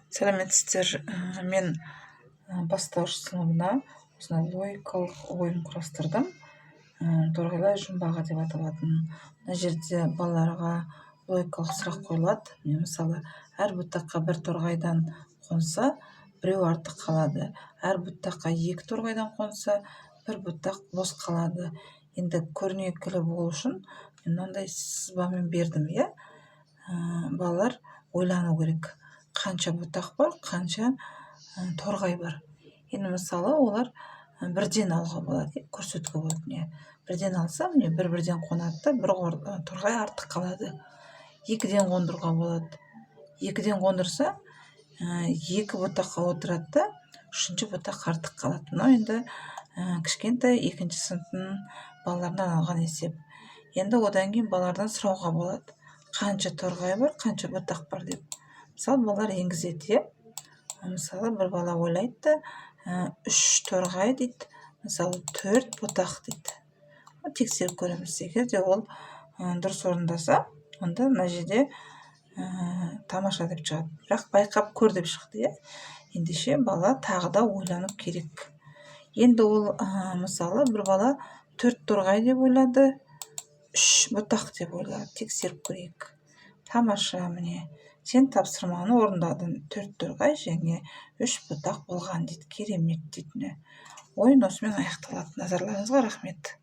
Сәлеметсіздер. Мен бастауыш сыныбына осындай логикалық ойын құрастырдым. Торғайлар жұмбағы деп аталатын. Мына жерде балаларға логикалық сұрақ қойылады. Мысалы, әр бұтаққа бір торғайдан қонса, біреу артық қалады. Әр бұтаққа екі торғайдан қонса, бір бұтақ бос қалады. Енді көрнекілі болу үшін мен мынандай сызбамен бердім, иә? Балалар ойлану керек. Қанша бұтақ бар, қанша торғай бар. Енді мысалы олар бірден алуға болады, көрсетуге болады. Бірден алса, бір-бірден қонады, бір торғай артық қалады. Екіден қондыруға болады. Екіден қондырса, екі бұтаққа отырады, үшінші бұтақ артық қалады. Мынау енді кішкентай екінші сыныптың балаларынан алған есеп. Енді одан кейін балалардан сұрауға болады. Қанша торғай бар, қанша бұтақ бар деп. Мысалы, балалар енгізеді. Мысалы, бір бала ойлайды, 3 торғай дейді, мысалы 4 бұтақ дейді. Тексеріп көреміз. Егер де ол дұрыс орындаса, онда мына жерде тамаша деп шығады. Бірақ байқап көр деп шықты. Ендеше бала тағы да ойлану керек. Енді ол мысалы бір бала 4 торғай деп ойлады, 3 бұтақ деп ойлады. Тексеріп көрейік. Тамаша, сен тапсырманы орындадың. 4 торғай және 3 бұтақ болған дейді. Керемет дейді. Ойын осымен аяқталады. Назарларыңызға рахмет.